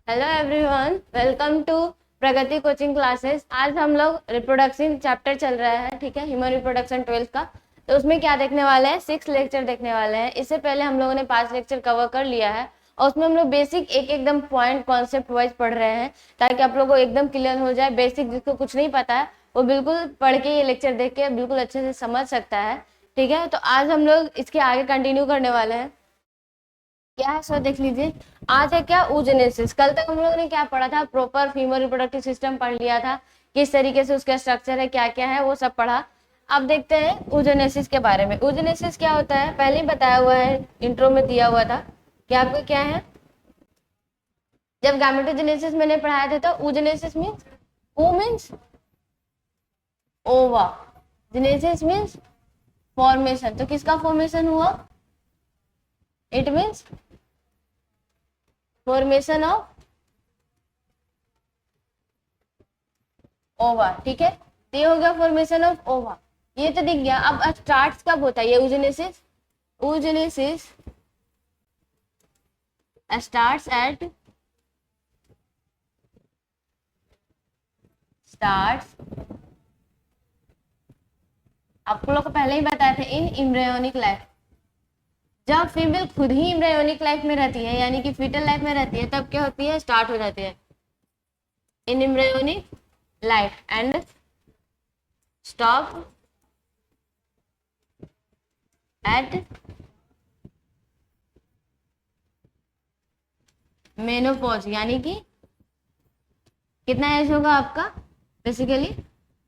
Hello everyone, welcome to Pragati coaching classes. आज हम लोग रिप्रोडक्शन चैप्टर चल रहा है, ठीक है, ह्यूमन रिप्रोडक्शन 12th का। तो उसमें क्या देखने वाले हैं, 6 लेक्चर देखने वाले हैं। इससे पहले हम लोगों ने 5 लेक्चर कवर कर लिया है और उसमें हम लोग बेसिक एक एकदम पॉइंट कॉन्सेप्ट वाइज पढ़ रहे हैं ताकि आप लोगों को एकदम क्लियर हो जाए। बेसिक जिसको कुछ नहीं पता है वो बिल्कुल पढ़ के ये लेक्चर देख के बिल्कुल अच्छे से समझ सकता है, ठीक है। तो आज हम लोग इसके आगे कंटिन्यू करने वाले हैं। क्या है सर, देख लीजिए। आज है क्या, oogenesis। कल तक हम लोगों ने क्या पढ़ा था, प्रॉपर फीमेल रिप्रोडक्टिव सिस्टम पढ़ लिया था, किस तरीके से उसका स्ट्रक्चर है, क्या क्या है, वो सब पढ़ा। अब देखते हैं oogenesis के बारे में। oogenesis क्या होता है, पहले ही बताया हुआ है, इंट्रो में दिया हुआ था कि आपको क्या है। जब गैमेटोजेनेसिस मैंने पढ़ाया था तो oogenesis मीन्स, ओ मीन्स ओवा, जेनेसिस मीन्स फॉर्मेशन। तो किसका फॉर्मेशन हुआ, इट मीन्स फॉर्मेशन ऑफ ओवा, ठीक है। तो ये हो गया फॉर्मेशन ऑफ ओवा, ये तो दिख गया। अब स्टार्ट कब होता है ये oogenesis? oogenesis starts at आपको लोग को पहले ही बताया था, इन एम्ब्रियोनिक लाइफ। जब फीमेल खुद ही एम्ब्रियोनिक लाइफ में रहती है, यानी कि फीटल लाइफ में रहती है, तब क्या होती है, स्टार्ट हो जाती है in embryonic life and stop at menopause. यानी कि कितना एज होगा आपका, बेसिकली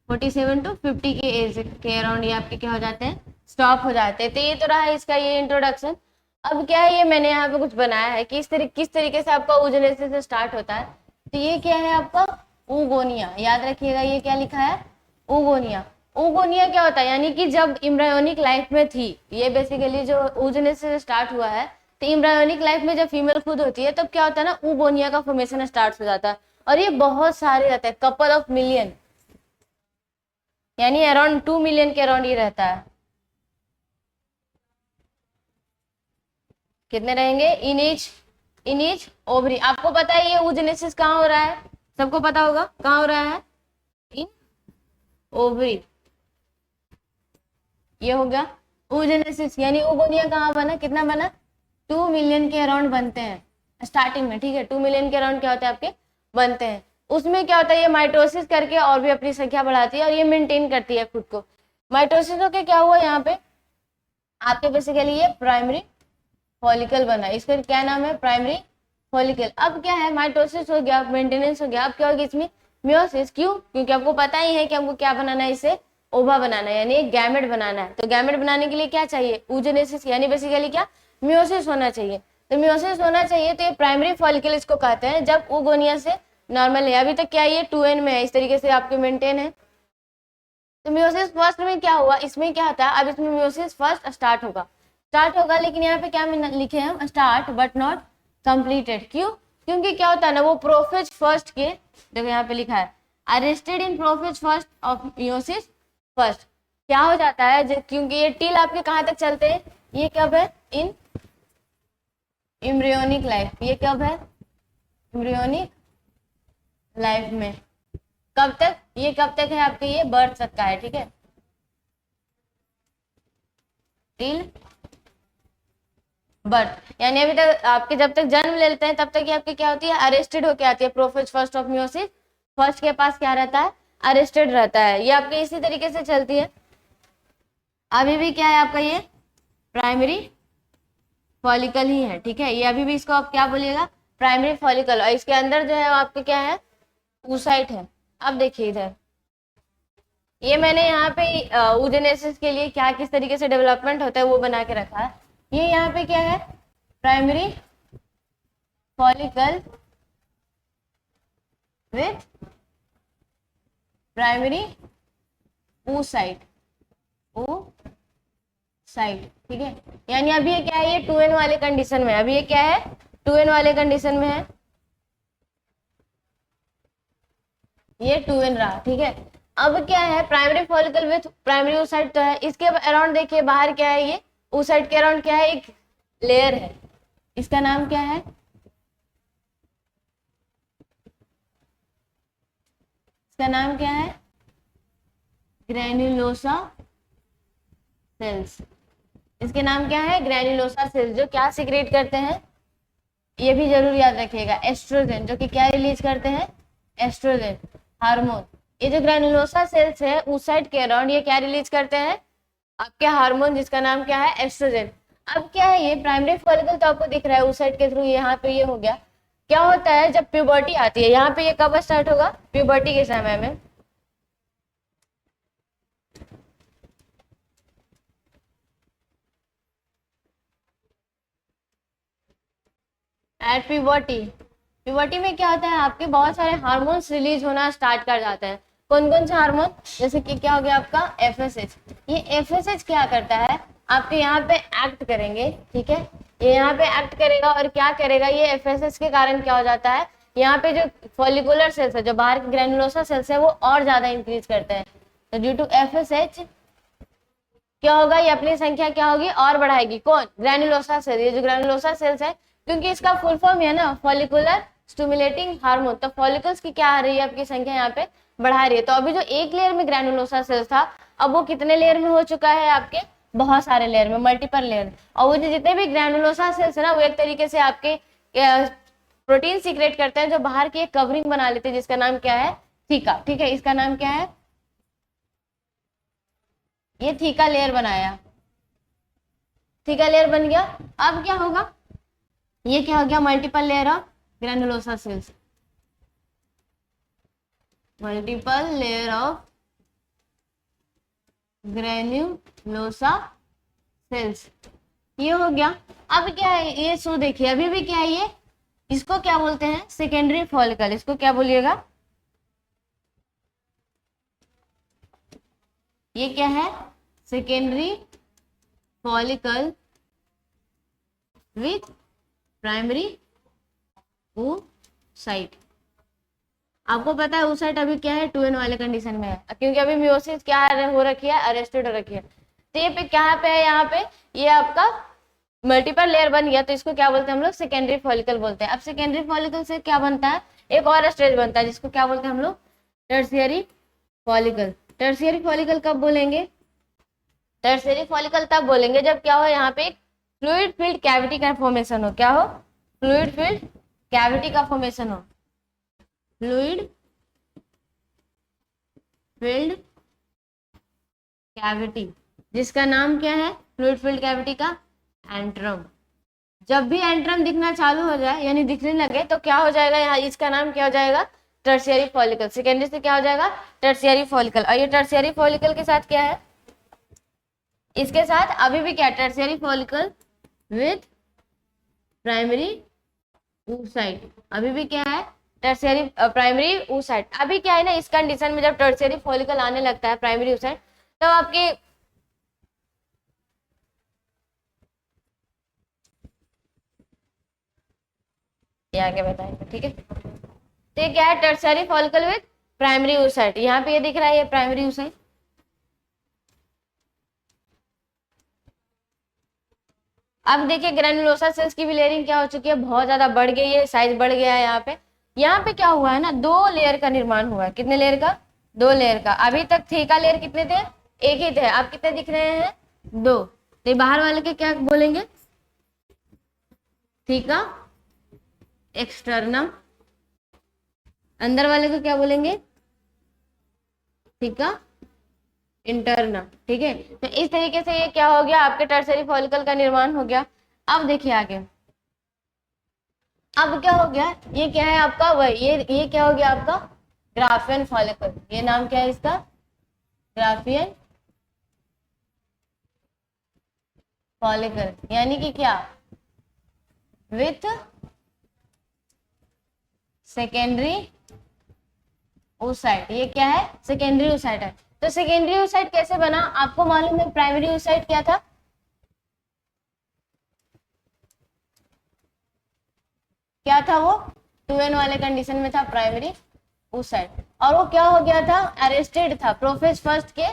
47 टू 50 के एज के अराउंड ये आपके क्या हो जाते हैं, स्टॉप हो जाते हैं। तो ये तो रहा है इसका ये इंट्रोडक्शन। अब क्या है, ये मैंने यहाँ पे कुछ बनाया है कि किस तरीके से आपका oogenesis से स्टार्ट होता है। तो ये क्या है आपका oogonia, याद रखिएगा ये क्या लिखा है, oogonia। oogonia क्या होता है, यानी कि जब एम्ब्रियोनिक लाइफ में थी, ये बेसिकली जो oogenesis से स्टार्ट हुआ है। तो एम्ब्रियोनिक लाइफ में जब फीमेल खुद होती है तब क्या होता है ना, oogonia का फॉर्मेशन स्टार्ट हो जाता है। और ये बहुत सारे रहते हैं, कपल ऑफ मिलियन, यानी अराउंड 2 मिलियन के अराउंड ये रहता है। कितने रहेंगे, इन ईच ओवरी। आपको पता है ये oogenesis कहाँ हो रहा है, सबको पता होगा कहाँ हो रहा है, इन ओवरी। ये हो गया oogenesis, यानी oogonia कहाँ बना, कितना बना, 2 मिलियन के अराउंड बनते हैं स्टार्टिंग में, ठीक है। 2 मिलियन के अराउंड क्या होता है आपके बनते हैं। उसमें क्या होता है, ये माइटोसिस करके और भी अपनी संख्या बढ़ाती है और ये मेंटेन करती है खुद को। माइटोसिस होके क्या हुआ यहाँ पे आपके, बेसिकली ये प्राइमरी फॉलिकल बना, इसका क्या नाम है, प्राइमरी फॉलिकल। अब क्या है, माइटोसिस हो गया, मेंटेनेंस हो गया। अब क्या होगी इसमें, मियोसिस। क्यों, क्योंकि आपको पता ही है कि हमको क्या बनाना है, इसे ओवा बनाना है, यानी एक गैमेट बनाना है। तो गैमेट बनाने के लिए क्या चाहिए, oogenesis, यानी बेसिकली क्या, मियोसिस होना चाहिए। तो मियोसिस होना चाहिए, तो ये प्राइमरी फॉलिकल इसको कहते हैं, जब oogonia से नॉर्मल है। अभी तक क्या ये 2n में है, इस तरीके से आपके मेंटेन है। तो मियोसिस फर्स्ट में क्या हुआ, इसमें क्या होता है, अब इसमें मियोसिस फर्स्ट स्टार्ट होगा, लेकिन यहाँ पे क्या लिखे हैं, स्टार्ट बट नॉट कंप्लीटेड। क्यों, क्योंकि क्या होता है ना, वो प्रोफेज फर्स्ट के, देखो यहाँ पे लिखा है, arrested in prophase first of meiosis first. क्या हो जाता है, क्योंकि ये टिल आपके कहाँ तक चलते हैं, ये कब है, इन एम्ब्रियोनिक लाइफ। ये कब है, एम्ब्रियोनिक लाइफ में। कब तक, ये कब तक है आपके, ये बर्थ तक का है, ठीक है, टिल बर्थ। यानी अभी तक आपके जब तक जन्म ले लेते हैं तब तक ये आपकी क्या होती है, अरेस्टेड होके आती है। Prophase first of meiosis first के पास क्या रहता है, अरेस्टेड रहता है। ये आपके इसी तरीके से चलती है। अभी भी क्या है आपका, ये प्राइमरी फॉलिकल ही है, ठीक है। ये अभी भी इसको आप क्या बोलिएगा, प्राइमरी फॉलिकल। और इसके अंदर जो है आपके क्या है, oocyte है। अब देखिए इधर, ये मैंने यहाँ पे oogenesis के लिए क्या किस तरीके से डेवलपमेंट होता है वो बना के रखा है। ये यहाँ पे क्या है, primary follicle with primary oocyte, ठीक है। यानी अभी ये क्या है, ये 2n वाले कंडीशन में, अभी ये क्या है, 2n वाले कंडीशन में है, ये 2n रहा, ठीक है। अब क्या है, primary follicle with primary oocyte तो है, इसके अराउंड देखिए बाहर क्या है, ये oocyte के अराउंड क्या है, एक लेयर है, इसका नाम क्या है, इसका नाम क्या है? Granulosa cells. इसके नाम क्या है? ग्रेन्युलोसा सेल्स, जो क्या सीक्रेट करते हैं, ये भी जरूर याद रखिएगा, एस्ट्रोजन, जो कि क्या रिलीज करते हैं? Oestrogen hormone. ये जो ग्रेन्युलोसा सेल्स है उस साइड के अराउंड ये क्या रिलीज करते हैं? आपके हार्मोन, जिसका नाम क्या है? एस्ट्रोजन। अब क्या है, ये प्राइमरी फॉलिकल तो आपको दिख रहा है उस साइड के थ्रू, यहाँ पे ये हो गया। क्या होता है जब प्यूबर्टी आती है, यहाँ पे ये कब स्टार्ट होगा? प्यूबर्टी के समय में। एट प्यूबर्टी, प्यूबर्टी में क्या होता है, आपके बहुत सारे हार्मोन्स रिलीज होना स्टार्ट कर जाते हैं। कौन कौन से हार्मोन? जैसे कि क्या हो गया आपका? एफएसएच। ये एफएसएच क्या करता है, आपके यहाँ पे एक्ट करेंगे, ठीक है, ये यहाँ पे एक्ट करेगा और क्या करेगा, ये एफएसएच के कारण क्या हो जाता है, यहाँ पे जो फॉलिकुलर सेल्स है, जो बाहर के ग्रेनुलोसा सेल्स है, वो और ज्यादा इंक्रीज करते हैं। तो ड्यू टू एफएसएच क्या होगा, ये अपनी संख्या क्या होगी? और बढ़ाएगी। कौन? Granulosa cell. ये जो ग्रेनुलोसा सेल्स है, क्योंकि इसका फुल फॉर्म है ना फॉलिकुलर स्टिमुलेटिंग हार्मोन, तो फॉलिकल्स की क्या आ रही है, आपकी संख्या यहाँ पे बढ़ा रही है। तो अभी जो एक लेयर में ग्रेनुलोसा सेल्स था, अब वो कितने लेयर में हो चुका है? आपके बहुत सारे लेयर में, मल्टीपल लेयर। और वो जो जितने भी ग्रेनुलोसा सेल्स है ना, वो एक तरीके से आपके प्रोटीन सीक्रेट करते हैं, जो बाहर की एक कवरिंग बना लेते हैं, जिसका नाम क्या है? थीका। ठीक है, इसका नाम क्या है? ये थीका लेयर बनाया, थीका लेयर बन गया। अब क्या होगा, ये क्या हो गया? Multiple layer of granulosa cells, multiple layer of granulosa cells, ये हो गया। अब क्या है, ये सो देखिए अभी भी क्या है, ये इसको क्या बोलते हैं? Secondary follicle. इसको क्या बोलिएगा? ये क्या है? Secondary follicle with primary oocyte। आपको पता है oocyte अभी क्या है? 2n वाले कंडीशन में है, क्योंकि अभी मियोसिस क्या हो रखी है? अरेस्टेड हो रखी है। तो ये पे क्या पे है? यहाँ पे ये आपका मल्टीपल लेयर बन गया, तो इसको क्या बोलते हैं हम लोग? सेकेंडरी फॉलिकल बोलते हैं। अब सेकेंडरी फॉलिकल से क्या बनता है? एक और स्टेज बनता है, जिसको क्या बोलते हैं हम लोग? Tertiary follicle. टर्शियरी फॉलिकल कब बोलेंगे? टर्शियरी फॉलिकल तब बोलेंगे जब क्या हो, यहाँ पे एक फ्लूइड फिल्ड कैविटी का फॉर्मेशन हो। क्या हो? फ्लूइड फिल्ड कैविटी का फॉर्मेशन हो, फ्लूइड फिल्ड कैविटी, जिसका नाम क्या है? फ्लूइड फिल्ड कैविटी का एंट्रम। जब भी एंट्रम दिखना चालू हो जाए, यानी दिखने लगे, तो क्या हो जाएगा यहाँ? इसका नाम क्या हो जाएगा? Tertiary follicle. सेकेंडरी से क्या हो जाएगा? Tertiary follicle. और ये टर्शियरी फॉलिकल के साथ क्या है? इसके साथ अभी भी क्या? Tertiary follicle with primary oocyte। अभी भी क्या है? Tertiary primary oocyte। अभी क्या है ना, इस कंडीशन में जब टर्शियरी फॉलिकल आने लगता है, प्राइमरी oocyte, तब आपके ये आगे बताएंगे, ठीक है। तो ये क्या है? Tertiary follicle with primary oocyte। यहाँ पे ये दिख रहा है, ये प्राइमरी oocyte। अब देखिए ग्रेनुलोसा सेल्स की भी लेयरिंग क्या हो चुकी है? बहुत ज्यादा बढ़ गई है, साइज बढ़ गया है। यहाँ पे क्या हुआ है ना, 2 लेयर का निर्माण हुआ है। कितने लेयर का? 2 लेयर का। अभी तक थीका लेयर कितने थे? एक ही थे। अब कितने दिख रहे हैं? 2। तो बाहर वाले के क्या बोलेंगे? Theca externum. अंदर वाले को क्या बोलेंगे? थीका इंटरनम। ठीक है, तो इस तरीके से ये क्या हो गया? आपके टर्शियरी फॉलिकल का निर्माण हो गया। अब देखिए आगे, अब क्या हो गया? ये क्या है आपका? वही ये क्या हो गया आपका? Graafian follicle. ये नाम क्या है इसका? Graafian follicle. यानी कि क्या? With secondary oocyte। ये क्या है? सेकेंडरी oocyte है। तो सेकेंडरी oocyte कैसे बना? आपको मालूम है प्राइमरी oocyte क्या था? क्या था वो? 2n वाले कंडीशन में था प्राइमरी oocyte। और वो क्या हो गया था? अरेस्टेड था। प्रोफेज फर्स्ट के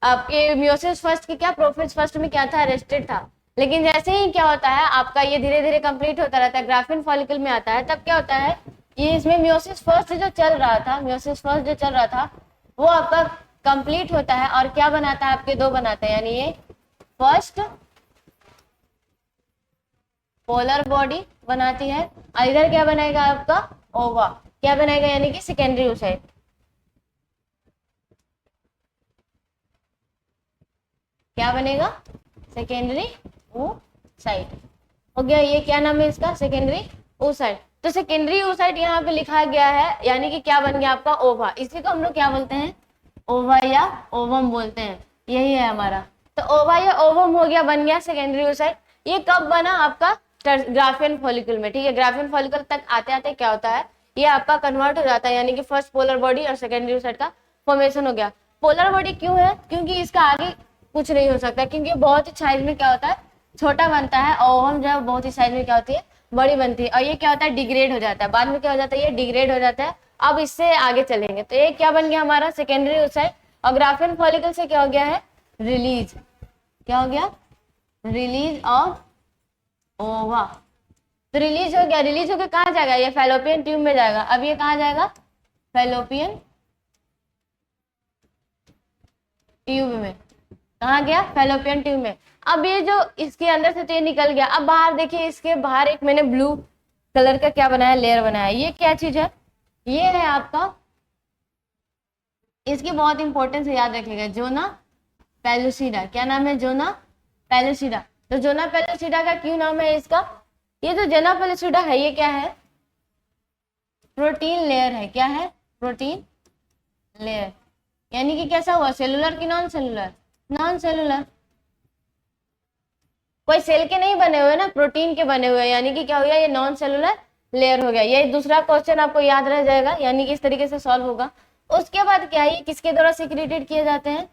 आपके मियोसिस फर्स्ट के क्या? प्रोफेज फर्स्ट में क्या था? अरेस्टेड था। लेकिन जैसे ही क्या होता है आपका, ये धीरे धीरे कंप्लीट होता रहता है, ग्राफियन फॉलिकल में आता है, तब क्या होता है? ये इसमें मियोसिस फर्स्ट जो चल रहा था, मियोसिस फर्स्ट जो चल रहा था वो आपका कंप्लीट होता है और क्या बनाता है, आपके दो बनाते हैं, यानी ये फर्स्ट पोलर बॉडी बनाती है और इधर क्या बनेगा आपका ओवा, क्या बनेगा यानी कि सेकेंडरी oocyte। क्या बनेगा, सेकेंडरी oocyte हो गया। ये क्या नाम है इसका, सेकेंडरी oocyte। तो सेकेंडरी oocyte यहाँ पे लिखा गया है, यानी कि क्या बन गया आपका ओवा। इसी को हम लोग क्या बोलते हैं, ओवा या ओवम बोलते हैं, यही है हमारा। तो ओवा या ओवम हो गया, बन गया सेकेंडरी oocyte। ये कब बना आपका, ग्राफियन फॉलिकल में, ठीक है। ग्राफियन फॉलिकल तक आते आते क्या होता है, ये आपका कन्वर्ट हो जाता है, यानी कि फर्स्ट पोलर बॉडी और सेकेंडरी oocyte का फॉर्मेशन हो गया। पोलर बॉडी क्यों है, क्योंकि इसका आगे कुछ नहीं हो सकता, क्योंकि बहुत ही साइज में क्या होता है, छोटा बनता है, और ओवम जो है बहुत ही साइज में क्या होती है, बड़ी बनती है। और ये क्या होता है, डिग्रेड हो जाता है, बाद में क्या हो जाता है, ये डिग्रेड हो जाता है। अब इससे आगे चलेंगे तो ये क्या बन गया हमारा, सेकेंडरी oocyte। और ग्राफियन फॉलिकल से क्या हो गया है, रिलीज, क्या हो गया, रिलीज ऑफ ओवा। तो रिलीज हो गया, रिलीज होकर कहाँ जाएगा, ये फैलोपियन ट्यूब में जाएगा। अब ये कहाँ जाएगा, फैलोपियन ट्यूब में, कहाँ गया, फैलोपियन ट्यूब में। अब ये जो इसके अंदर से तो ये निकल गया, अब बाहर देखिए, इसके बाहर एक मैंने ब्लू कलर का क्या बनाया, लेयर बनाया। ये क्या चीज है, ये है आपका, इसकी बहुत इंपॉर्टेंस याद रखिएगा, जोना पेलुसिडा। क्या नाम है, जोना पेलुसिडा। तो जोना पेलुसिडा का क्यों नाम है इसका, ये जो जोना पेलुसिडा है ये क्या है, प्रोटीन लेयर है। क्या है, प्रोटीन लेयर। यानी कि कैसा हुआ, सेलुलर की नॉन सेलुलर, नॉन सेलुलर। कोई सेल के नहीं बने हुए ना, प्रोटीन के बने हुए, यानी कि क्या हो गया, ये नॉन सेलुलर लेयर हो गया। ये दूसरा क्वेश्चन आपको याद रह जाएगा, यानी कि इस तरीके से सॉल्व होगा। उसके बाद क्या है, ये किसके द्वारा सिक्रेटेड किए जाते हैं,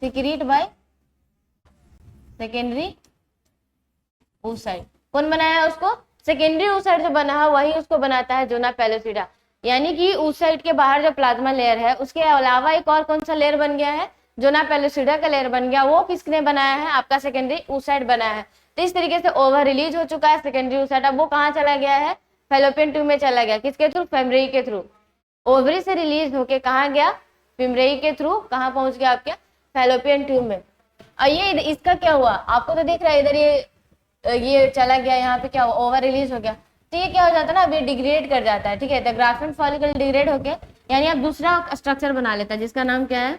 सिक्रीट बाय सेकेंडरी oocyte। कौन बनाया है उसको, सेकेंडरी oocyte जो बना है वही उसको बनाता है जोना पेलुसिडा। यानी कि oocyte के बाहर जो प्लाज्मा लेयर है उसके अलावा एक और कौन सा लेयर बन गया है, जोना पेलुसिडा का लेयर बन गया। वो किसने बनाया है, आपका सेकेंडरी oocyte बनाया है। तो इस तरीके से ओवर रिलीज हो चुका है सेकेंडरी oocyte। अब वो कहाँ चला गया है, फैलोपियन ट्यूब में चला गया, किसके थ्रू, फेमरेई के थ्रू। ओवरी से रिलीज होके कहाँ गया, फेमरेई के थ्रू कहाँ पहुंच गया, आपके फैलोपियन ट्यूब में। और ये इसका क्या हुआ, आपको तो दिख रहा है इधर, ये चला गया, यहाँ पे क्या हुआ, ओवर रिलीज हो गया। तो ये क्या हो जाता है ना, अब ये डिग्रेड कर जाता है, ठीक है। तो ग्राफियन फॉलिकल डिग्रेड होके यानी आप दूसरा स्ट्रक्चर बना लेता है, जिसका नाम क्या है,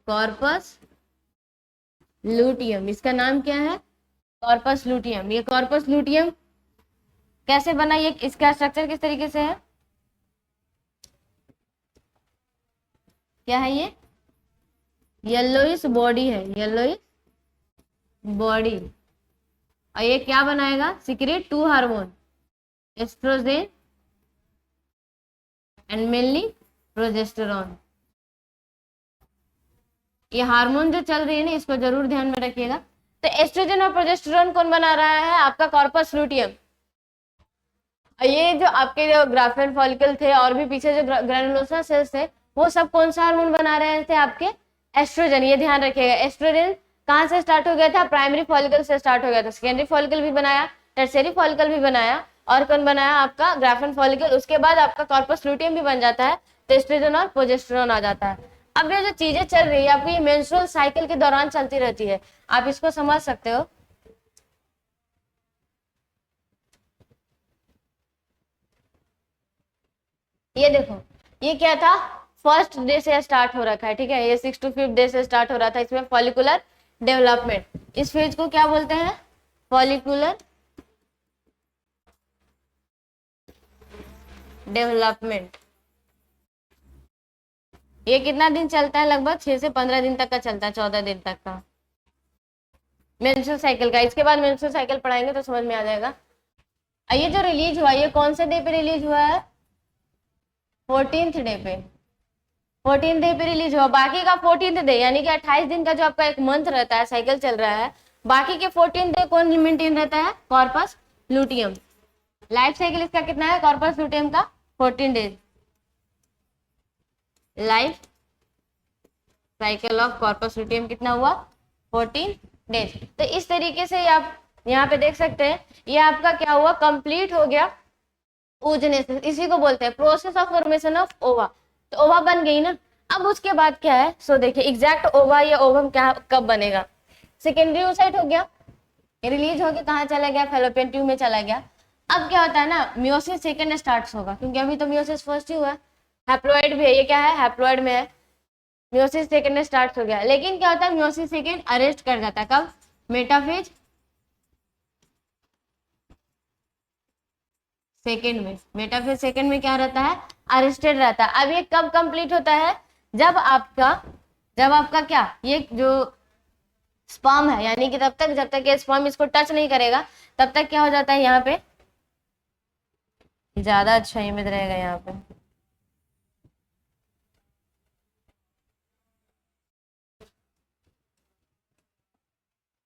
कॉर्पस लूटियम। इसका नाम क्या है, कॉर्पस लूटियम। ये कॉर्पस लूटियम कैसे बना, ये इसका स्ट्रक्चर किस तरीके से है, क्या है, ये येलोइश बॉडी है, येलोइश बॉडी। और ये क्या बनाएगा, secrete two hormone, oestrogen and mainly progesterone. ये हार्मोन जो चल रही है ना, इसको जरूर ध्यान में रखिएगा। तो एस्ट्रोजन और प्रोजेस्टेरॉन कौन बना रहा है, आपका कॉर्पस लूटियम। ये जो आपके जो ग्राफियन फॉलिकल थे और भी पीछे जो ग्रेनुलोसा सेल्स थे, वो सब कौन सा हार्मोन बना रहे थे, आपके एस्ट्रोजन। ये ध्यान रखिएगा, एस्ट्रोजन कहाँ से स्टार्ट हो गया था, प्राइमरी फॉलिकल से स्टार्ट हो गया था। सेकेंडरी फॉलिकल भी बनाया, टर्शियरी फॉलिकल भी बनाया, और कौन बनाया, आपका ग्राफियन फॉलिकल। उसके बाद आपका कॉर्पस लूटियम भी बन जाता है, तो एस्ट्रोजन और प्रोजेस्टेरॉन आ जाता है। अब ये जो चीजें चल रही है आपकी, ये मेंस्ट्रुअल साइकिल के दौरान चलती रहती है, आप इसको समझ सकते हो। ये देखो, ये क्या था, फर्स्ट डे से स्टार्ट हो रखा है, ठीक है। ये 6 to 5 डे से स्टार्ट हो रहा था, इसमें फॉलिकुलर डेवलपमेंट। इस फेज को क्या बोलते हैं, फॉलिकुलर डेवलपमेंट। ये कितना दिन चलता है, लगभग 6 से 15 दिन तक का चलता है, 14 दिन तक का मेंस्ट्रुअल साइकिल का। इसके बाद मेंस्ट्रुअल साइकिल पढ़ाएंगे तो समझ में आ जाएगा। ये जो रिलीज हुआ, ये कौन से डे पे रिलीज हुआ है, 14th डे पे, 14th डे पे रिलीज हुआ। बाकी का 14th डे यानी कि 28 दिन का जो आपका एक मंथ रहता है, साइकिल चल रहा है, बाकी के 14th डे कौन मेंटेन रहता है, कॉर्पस लूटियम। लाइफ साइकिल इसका कितना है, कॉर्पस लूटियम का 14 days. Life cycle of corpus luteum कितना हुआ, 14 डेज। तो इस तरीके से आप यहाँ पे देख सकते हैं ये आपका क्या हुआ, कंप्लीट हो गया oogenesis। इसी को बोलते हैं प्रोसेस ऑफ फॉर्मेशन ऑफ ओवा। तो ओवा बन गई ना। अब उसके बाद क्या है, सो देखिए एग्जैक्ट ओवा या ओवम क्या कब बनेगा, सेकेंडरी oocyte हो गया, रिलीज होके कहाँ चला गया, फैलोपियन ट्यूब में चला गया। अब क्या होता है ना, मियोसिस सेकंड स्टार्ट होगा, क्योंकि अभी तो मियोसिस फर्स्ट ही हुआ है, हैप्लॉइड भी है, ये क्या है हैप्लॉइड में है, मियोसिस सेकंड स्टार्ट हो गया। लेकिन क्या होता है, मियोसिस सेकंड अरेस्ट कर जाता है, कब, मेटाफेज सेकंड में, मेटाफेज सेकंड में क्या रहता है, अरेस्टेड रहता है। अब ये कब कंप्लीट होता है, जब आपका क्या, ये जो स्पर्म है, यानी कि तब तक जब तक ये स्पर्म इसको टच नहीं करेगा तब तक क्या हो जाता है, यहाँ पे ज्यादा अच्छा इमेज रहेगा। यहाँ पे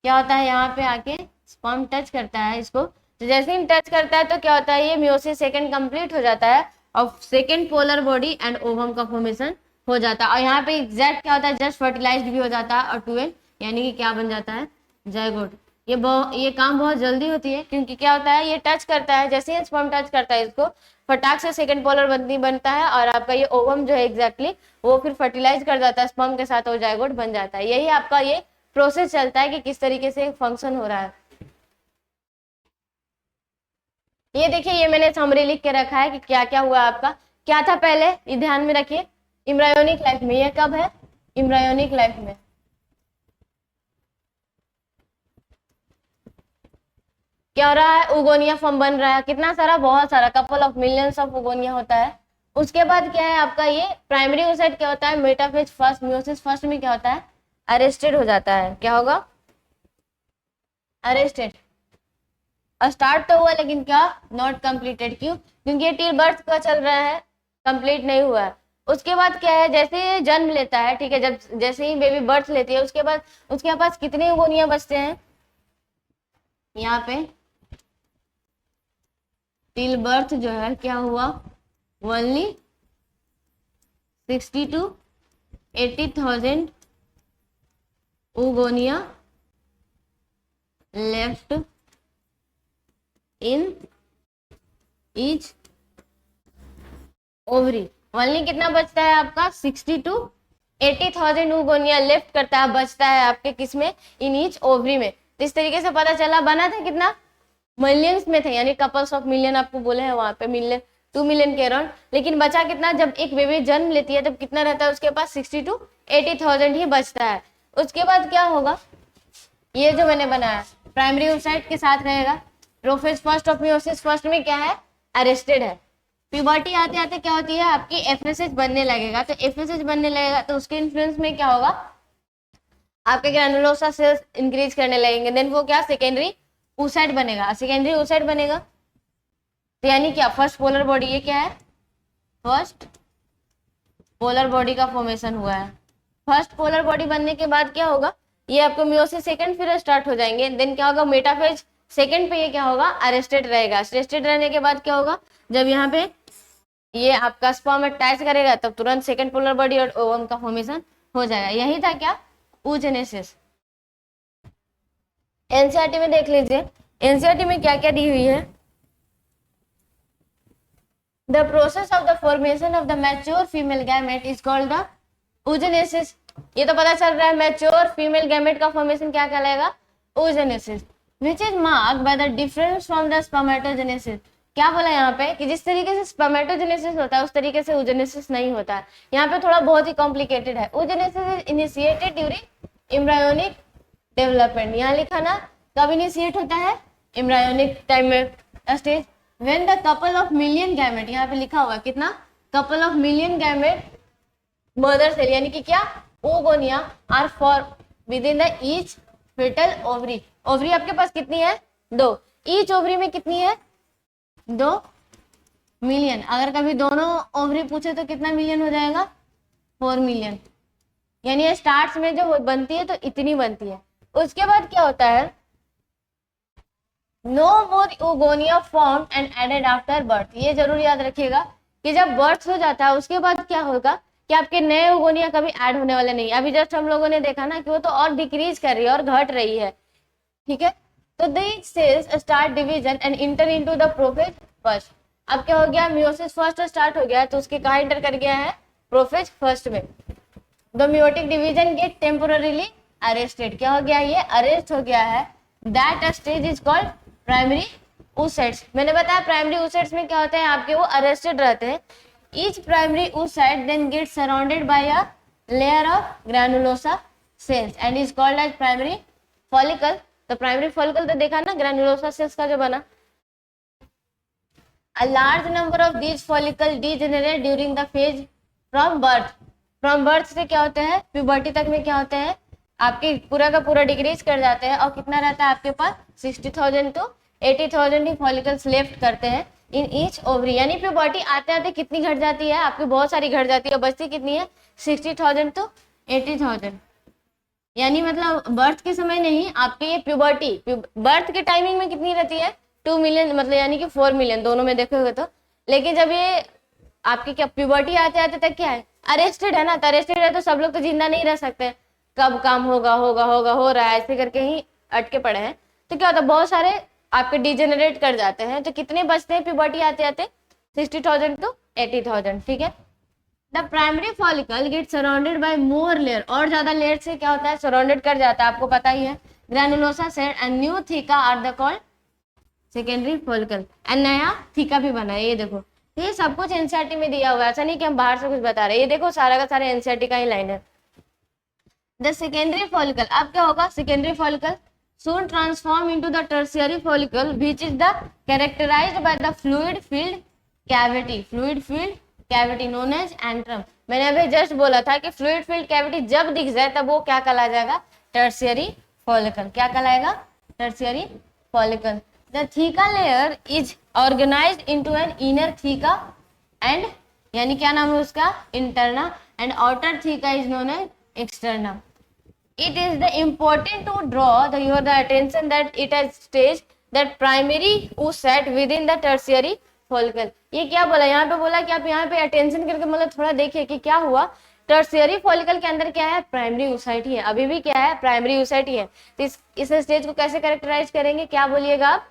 क्या होता है, यहाँ पे आके स्पर्म टच करता है इसको, तो जैसे ही टच करता है तो क्या होता है, ये मियोसिस सेकंड कंप्लीट हो जाता है और second polar body and ovum का फॉर्मेशन हो जाता है। और यहाँ पे एग्जैक्ट क्या होता है, जस्ट फर्टिलाइज्ड भी हो जाता है और 12 यानी कि क्या बन जाता है, जायगोट। ये काम बहुत जल्दी होती है, क्योंकि क्या होता है, ये टच करता है, जैसे ही स्पर्म टच करता है इसको, फटाक से सेकंड पोलर बंदी बनता है और आपका ये ओवम जो है एग्जैक्टली वो फिर फर्टिलाइज कर जाता है स्पर्म के साथ और जायगोट बन जाता है। यही आपका ये प्रोसेस चलता है कि किस तरीके से फंक्शन हो रहा है। ये देखिए, ये मैंने समरी लिख के रखा है कि क्या क्या हुआ आपका, क्या था पहले, ये ध्यान में रखिए, एम्ब्रायोनिक लाइफ में, ये कब है, एम्ब्रायोनिक लाइफ में क्या हो रहा है, उगोनिया फॉर्म बन रहा है, कितना सारा, बहुत सारा, कपल ऑफ मिलियंस ऑफ उगोनिया होता है। उसके बाद क्या है आपका, ये प्राइमरी oocyte क्या होता है, मेटाफेज फर्स्ट, मियोसिस फर्स्ट में क्या होता है, अरेस्टेड हो जाता है, क्या होगा, अरेस्टेड। स्टार्ट तो हुआ लेकिन क्या, नॉट कंप्लीटेड, क्यों, क्योंकि ये टिल बर्थ का चल रहा है, कंप्लीट नहीं हुआ है। उसके बाद क्या है, जैसे ये जन्म लेता है, ठीक है, जब जैसे ही बेबी बर्थ लेती है उसके बाद उसके पास कितने उगोनिया बचते हैं, यहाँ पे टिल बर्थ जो है क्या हुआ, only 60 to 80,000 oogonia left in each ovary। Only कितना बचता है आपका, 60 to 80,000 oogonia लेफ्ट करता है, बचता है आपके किसमें, इन ईच ओवरी में। तो इस तरीके से पता चला, बना था कितना, मिलियंस में थे, यानी कपल्स ऑफ मिलियन आपको बोले हैं वहां पे, मिलियन 2 मिलियन के अराउंड। लेकिन बचा कितना, जब एक बेबी जन्म लेती है तब कितना रहता है उसके पास, 60 to 80,000 ही बचता है। उसके बाद क्या होगा, ये जो मैंने बनाया प्राइमरी oocyte के साथ रहेगा, prophase first of meiosis first में क्या है, अरेस्टेड है। प्यूबर्टी आते आते क्या होती है आपकी, एफएसएच बनने लगेगा, तो एफएसएच बनने लगेगा तो उसके इन्फ्लुएंस में क्या होगा, आपके ग्रैनुलोसा सेल्स इंक्रीज करने लगेंगे, देन वो क्या, सेकेंडरी oocyte बनेगा, सेकेंडरी oocyte बनेगा। तो यानी क्या, फर्स्ट पोलर बॉडी, ये क्या है, फर्स्ट पोलर बॉडी का फॉर्मेशन हुआ है। फर्स्ट पोलर बॉडी बनने के बाद क्या होगा, ये आपको मियोसिस सेकंड फिर स्टार्ट हो जाएंगे, देन क्या होगा, मेटाफेज सेकंड पे ये क्या होगा, अरेस्टेड रहेगा। अरेस्टेड रहने के बाद क्या होगा, जब यहाँ पे ये आपका स्पर्म अटैच करेगा तब तुरंत सेकंड पोलर बॉडी और ओवम का फॉर्मेशन हो जाएगा। यही था क्या, oogenesis। एनसीईआरटी में देख लीजिए, एनसीईआरटी में क्या क्या दी हुई है, the process of the formation of the mature female gamete is called the oogenesis। ये तो पता चल रहा है, मैच्योर फीमेल गैमेट का फॉर्मेशन क्या कहलाएगा, oogenesis, which is marked by the difference from the spermatogenesis। क्या बोला यहाँ पे कि जिस तरीके से स्पर्मेटोजेनेसिस होता है उस तरीके से oogenesis नहीं होता है। यहाँ पे थोड़ा बहुत ही कॉम्प्लिकेटेड है। oogenesis is initiated during embryonic development, यहाँ लिखा ना, कब इनिशिएट होता है, एम्ब्रायोनिक टाइम में stage, when the couple of million gamete, यहाँ पे लिखा हुआ कितना, couple of million gamete mother cell, यानी कि क्या, oogonia are for within the each foetal ovary. Ovary आपके पास कितनी है, 2, ईच ओवरी में कितनी है, 2 मिलियन। अगर कभी दोनों ओवरी पूछे तो कितना मिलियन हो जाएगा, 4 मिलियन। यानी स्टार्ट्स में जो बनती है तो इतनी बनती है। उसके बाद क्या होता है, no more oogonia form and added after birth. ये जरूर याद रखिएगा कि जब बर्थ हो जाता है उसके बाद क्या होगा कि आपके नए oogonia कभी ऐड होने वाले नहीं। अभी जस्ट हम लोगों ने देखा ना कि वो तो और डिक्रीज कर रही है और घट रही है, ठीक है। तो these cells start division and enter into the prophase first. अब क्या हो गया, मियोसिस फर्स्ट स्टार्ट हो गया तो उसके कहाँ एंटर कर गया है, प्रोफेज फर्स्ट में. The meiotic division get temporarily arrested. क्या हो गया, ये अरेस्ट हो गया है. That stage is called primary oocytes. मैंने बताया प्राइमरी oocytes में क्या होता है, आपके वो अरेस्टेड रहते हैं. Each primary oocyte then gets surrounded by a layer of granulosa cells and is called as primary follicle. तो प्राइमरी फॉलिकल तो देखा ना, ग्रैनुलोसा सेल्स का जो बना. A large number of these follicles degenerate during the phase from birth. From birth से क्या होते हैं, प्यूबर्टी तक में क्या होते हैं, आपके पूरा का पूरा डिक्रीज कर जाते हैं. और कितना रहता है आपके पास, 60,000 to 80,000 ही फॉलिकल्स लेफ्ट करते हैं इन ईच ओवरी. यानी प्यूबर्टी आते आते कितनी घट जाती है आपकी, बहुत सारी घट जाती है. बचती कितनी है, 60,000 to 80,000. यानी मतलब बर्थ के समय नहीं, आपके ये प्यूबर्टी बर्थ के टाइमिंग में कितनी रहती है, 2 मिलियन मतलब यानी कि 4 मिलियन दोनों में देखोगे तो. लेकिन जब ये आपकी क्या प्यूबर्टी आते आते तक क्या है, अरेस्टेड है ना, तो अरेस्टेड है तो सब लोग तो जिंदा नहीं रह सकते. कब काम होगा होगा होगा हो रहा है ऐसे करके ही अटके पड़े हैं. तो क्या होता है, बहुत सारे आपके डिजेनरेट कर जाते हैं. तो कितने बचते हैं प्यूबर्टी आते आते, 60,000 to 80,000. ठीक है. The primary follicle get surrounded by more layer. और ज्यादा लेयर से क्या होता है, सराउंडेड कर जाता है, आपको पता ही है. Granulosa cell and new theca are the called secondary follicle. And नया थीका भी बना है. ये देखो, ये सब कुछ एनसीईआरटी में दिया हुआ है, ऐसा नहीं कि हम बाहर से कुछ बता रहे हैं. ये देखो सारा का सारा एनसीईआरटी का ही लाइन है. द सेकेंडरी फॉलिकल, अब क्या होगा, secondary follicle soon transform into the tertiary follicle which is the characterized by the fluid filled cavity known as antrum. मैंने अभी जस्ट बोला था कि fluid filled cavity जब दिख जाए तब वो क्या कहला जाएगा, tertiary follicle. क्या कहलाएगा, tertiary follicle. The theca layer is organized into an inner theca and यानी क्या नाम है उसका, interna, and outer theca is known as externa. It is the important to draw the attention that it has stage that primary oocyte within the tertiary follicle. ये क्या बोला, यहाँ पे बोला कि आप यहाँ पे अटेंशन करके मतलब थोड़ा देखिए कि क्या हुआ. टर्शियरी फॉलिकल के अंदर क्या है, प्राइमरी oocyte ही है. अभी भी क्या है, प्राइमरी oocyte ही है. तो इस स्टेज को कैसे कैरेक्टराइज करेंगे, क्या बोलिएगा आप,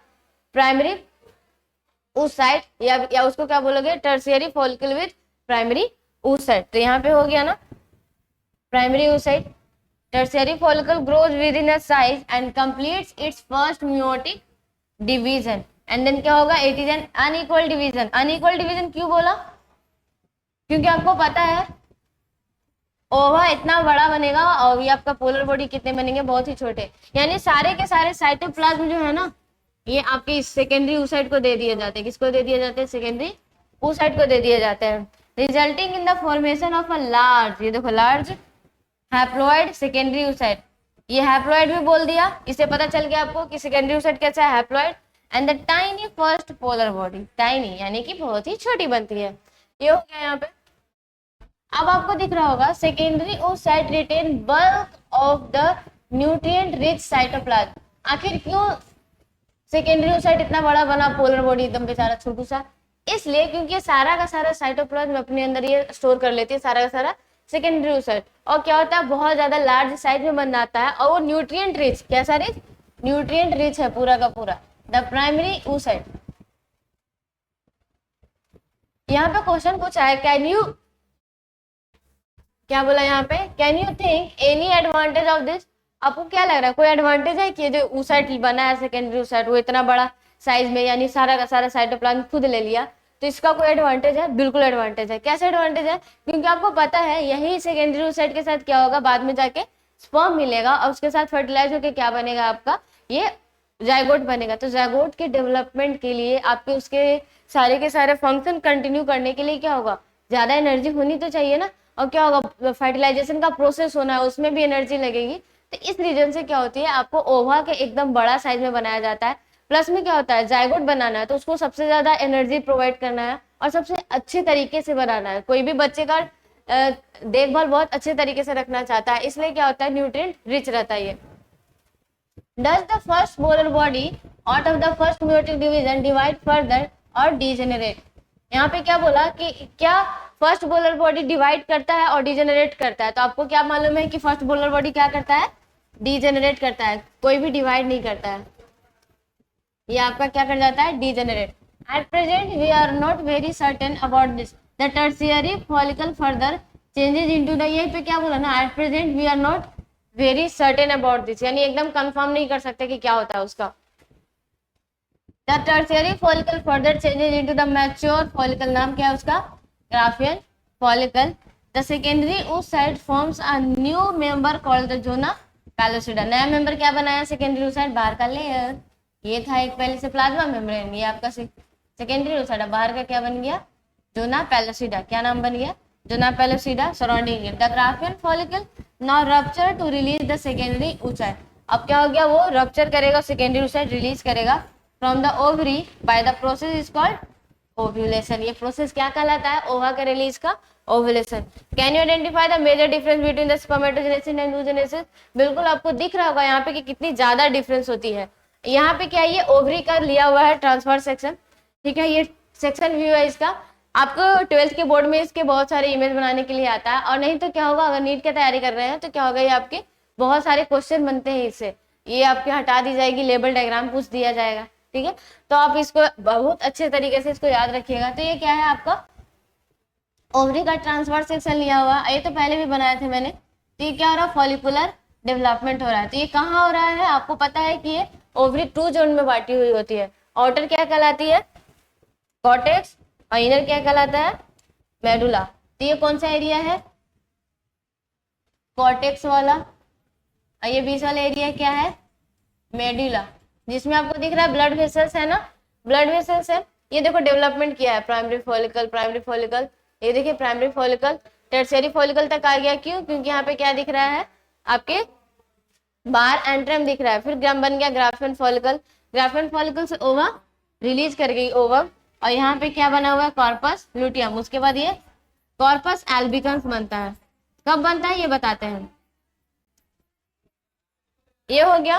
प्राइमरी oocyte या उसको क्या बोलोगे, tertiary follicle with primary oocyte. तो यहाँ पे हो गया ना primary oocyte. Tertiary follicle grows within a size and completes its first meiotic division. And then क्या होगा, it is an unequal division. Unequal division क्यों बोला, क्योंकि आपको पता है ओवा इतना बड़ा बनेगा और ये आपका पोलर बॉडी कितने बनेंगे, बहुत ही छोटे. यानी सारे के सारे साइटोप्लाज्म जो है ना, ये आपके सेकेंडरी oocyte को दे दिए जाते हैं. किसको दे दिए जाते हैं, सेकेंडरी oocyte को दे दिए जाते हैं. Resulting in the formation of a large, ये देखो लार्ज हैप्लॉइड सेकेंडरी oocyte. ये हैप्लॉइड भी बोल दिया, इससे पता चल गया आपको कि सेकेंडरी oocyte कैसा है, haploid. And the tiny first polar body, tiny यानी कि बहुत ही छोटी बनती है. ये हो गया यहाँ पे. अब आपको दिख रहा होगा secondary oocyte retain bulk of the nutrient rich cytoplasm. आखिर क्यों सेकेंडरी oocyte इतना बड़ा बना, पोलर बॉडी एकदम बेचारा छोटू सा, इसलिए क्योंकि सारा का सारा साइटोप्लाज्म अपने अंदर ये स्टोर कर लेती है, सारा का सारा सेकेंडरी oocyte. और क्या होता है, बहुत ज्यादा लार्ज साइज में बन जाता है और वो न्यूट्रिएंट रिच, कैसा रिच, न्यूट्रिएंट रिच है पूरा का पूरा. The primary oocyte. यहाँ पे क्वेश्चन पूछा है, कैन यू, क्या बोला यहाँ पे, can you think any advantage of this. आपको क्या लग रहा है, कोई एडवांटेज है कि जो oocyte बना है सेकेंडरी oocyte वो इतना बड़ा साइज में, यानी सारा का सारा साइटोप्लाज्म खुद ले लिया, तो इसका कोई एडवांटेज है, बिल्कुल एडवांटेज है. कैसे एडवांटेज है, क्योंकि आपको पता है यही सेकेंडरी oocyte के साथ क्या होगा, बाद में जाके स्पर्म मिलेगा और उसके साथ फर्टिलाइज होकर क्या बनेगा आपका, ये जायगोट बनेगा. तो जायगोट के डेवलपमेंट के लिए आपके उसके सारे के सारे फंक्शन कंटिन्यू करने के लिए क्या होगा, ज्यादा एनर्जी होनी तो चाहिए ना. और क्या होगा, फर्टिलाइजेशन का प्रोसेस होना है, उसमें भी एनर्जी लगेगी. तो इस रीजन से क्या होती है, आपको ओवा के एकदम बड़ा साइज में बनाया जाता है. प्लस में क्या होता है, जायगोट बनाना है तो उसको सबसे ज्यादा एनर्जी प्रोवाइड करना है और सबसे अच्छे तरीके से बनाना है. कोई भी बच्चे का देखभाल बहुत अच्छे तरीके से रखना चाहता है, इसलिए क्या होता है, न्यूट्रिएंट रिच रहता है ये. Does the first polar body out of the first meiotic division divide further और डीजेनरेट. यहाँ पे क्या बोला कि क्या फर्स्ट पोलर बॉडी डिवाइड करता है और डीजेनरेट करता है. तो आपको क्या मालूम है कि फर्स्ट पोलर बॉडी क्या करता है, डीजेनरेट करता है, कोई भी डिवाइड नहीं करता है. ये आपका क्या कर जाता है, degenerate. At present we are not very certain about this the tertiary follicle further changes into the, यहीं पे क्या बोला ना, at present we are not very certain about this, यानी एकदम कंफर्म नहीं कर सकते कि क्या होता है उसका। The tertiary follicle further changes into the mature follicle, नाम क्या है उसका, Graafian follicle. The secondary oocyte forms a new member called the zona pellucida, नया मेंबर क्या बनाया सेकेंडरी oocyte, बाहर का लेयर, ये था एक पहले से प्लाज्मा मेम्ब्रेन, ये आपका सेकेंडरी oocyte, बाहर का क्या बन गया, जोना पैलोसिडा, क्या नाम बन गया, zona pellucida surrounding it. The Graafian follicle now rupture to release the secondary oocyte, अब क्या हो गया, वो रप्चर करेगा, सेकेंडरी oocyte रिलीज करेगा from the ovary by the process is called ovulation, ये प्रोसेस क्या कहलाता है, ओवा का रिलीज का ovulation. Can you identify the major difference between the spermatogenesis and oogenesis, बिल्कुल आपको दिख रहा होगा यहाँ पे कि कितनी ज्यादा डिफरेंस होती है। यहाँ पे क्या, ये ओवरी का लिया हुआ है ट्रांसफर सेक्शन, ठीक है, ये सेक्शन व्यू है इसका। आपको 12th के बोर्ड में इसके बहुत सारे इमेज बनाने के लिए आता है, और नहीं तो क्या होगा, अगर नीट की तैयारी कर रहे हैं तो क्या होगा, ये आपके बहुत सारे क्वेश्चन बनते हैं इससे, ये आपके हटा दी जाएगी, लेबल डायग्राम पूछ दिया जाएगा, ठीक है। तो आप इसको बहुत अच्छे तरीके से इसको याद रखिएगा। तो ये क्या है आपका ओवरी का ट्रांसफर सेक्शन लिया हुआ, ये तो पहले भी बनाए थे मैंने। तो ये क्या हो रहा है, फॉलिकुलर डेवलपमेंट हो रहा है। तो ये कहाँ हो रहा है, आपको पता है कि ये ओवरी 2 जोन में बांटी हुई होती है। आउटर क्या कहलाती है, कॉर्टेक्स, और इनर क्या कहलाता है, मेडुला। तो ये कौन सा एरिया है, कॉर्टेक्स वाला, और ये बीच वाला एरिया क्या है, मेडुला, जिसमें आपको दिख रहा है ब्लड वेसल्स है ना, ब्लड वेसल्स है। ये देखो डेवलपमेंट किया है, प्राइमरी फॉलिकल, प्राइमरी फॉलिकल, ये देखिए प्राइमरी फॉलिकल, टर्शियरी फॉलिकल तक आ गया। क्यों, क्योंकि यहाँ पे क्या दिख रहा है, आपके बाहर एंट्रम दिख रहा है। फिर ग्राम बन गया ग्राफियन फॉलिकल, ग्राफियन फॉलिकल से ओवा रिलीज कर गई ओवम, और यहाँ पे क्या बना हुआ है, कॉर्पस लुटियम। उसके बाद ये कॉर्पस एल्बिकन्स बनता है, कब बनता है ये बताते हैं। ये हो गया।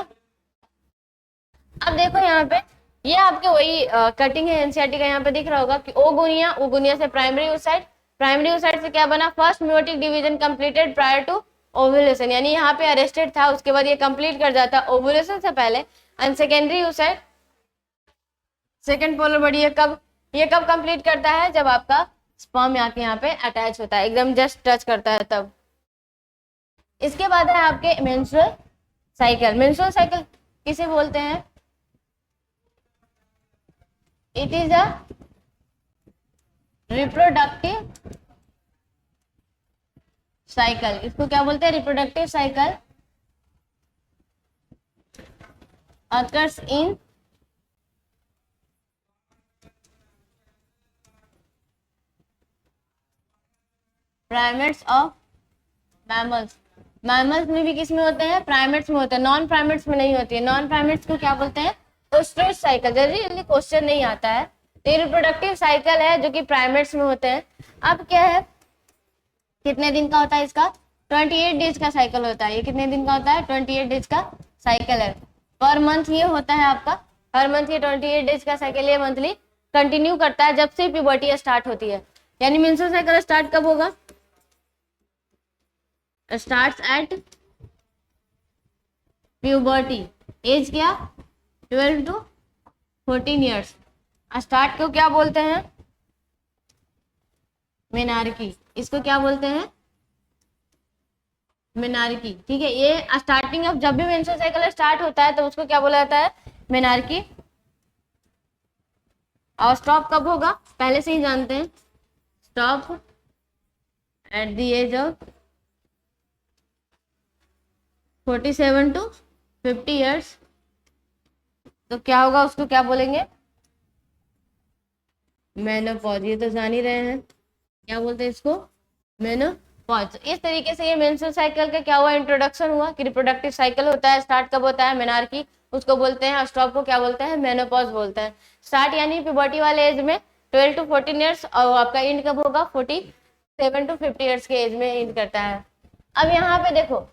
अब देखो यहाँ पे ये आपके वही कटिंग है एनसीईआरटी का, यहाँ पे दिख रहा होगा कि ओगोनिया, ओगोनिया से प्राइमरी oocyte, प्राइमरी oocyte से क्या बना, first meiotic division completed prior to ovulation, यानी यहाँ पे अरेस्टेड था, उसके बाद ये कंप्लीट कर जाता ओव्यूलेशन से पहले। And secondary oocyte, second polar body, ये कब कंप्लीट करता है, जब आपका स्पर्म आके यहाँ पे अटैच होता है, एकदम जस्ट टच करता है तब। इसके बाद है आपके मेंस्ट्रुअल साइकिल। मेंस्ट्रुअल साइकिल किसे बोलते हैं, it is a reproductive cycle, इसको क्या बोलते हैं, reproductive cycle occurs in primates of mammals. Mammals में भी किस में होते हैं, प्राइमेट्स में होते हैं, नॉन प्राइमेट्स में नहीं होती है। नॉन प्राइमेट्स को क्या बोलते हैं, ओस्ट्रिच साइकिल। जल्दी क्वेश्चन नहीं आता है, तो रिप्रोडक्टिव साइकिल है जो कि प्राइमेट्स में होते हैं। अब क्या है, कितने दिन का होता है इसका, 28 डेज का साइकिल होता है। ये कितने दिन का होता है, 28 डेज का साइकिल है। पर मंथ ये होता है आपका, हर मंथ ये 28 डेज का साइकिल ये मंथली कंटिन्यू करता है जब से प्यूबर्टी स्टार्ट होती है। यानी मेंस्ट्रुअल साइकिल स्टार्ट कब होगा, स्टार्ट्स एट प्यूबर्टी, एज क्या 12 to 14 ईयर्स। स्टार्ट को क्या बोलते हैं, मेनार्की, इसको क्या बोलते हैं, मेनार्की, ठीक है। ये स्टार्टिंग ऑफ, जब भी मेंस्ट्रुअल साइकिल स्टार्ट होता है तो उसको क्या बोला जाता है, मेनार्की। और स्टॉप कब होगा, पहले से ही जानते हैं, stop at the age of 47 to 50 years. तो क्या होगा, उसको क्या बोलेंगे, मेनोपॉज। ये तो जान ही रहे हैं, क्या बोलते हैं इसको, मेनोपॉज। इस तरीके से ये मेंस्ट्रुअल साइकिल का क्या हुआ, इंट्रोडक्शन हुआ कि रिप्रोडक्टिव साइकिल होता है, स्टार्ट कब होता है, मेनार्की उसको बोलते हैं, और स्टॉप को क्या बोलते हैं, मेनोपॉज बोलते हैं। स्टार्ट यानी प्यूबर्टी वाले एज में 12 to 14 ईयर्स, और आपका एंड कब होगा, 47 to 50 ईयर्स के एज में एंड करता है। अब यहाँ पे देखो,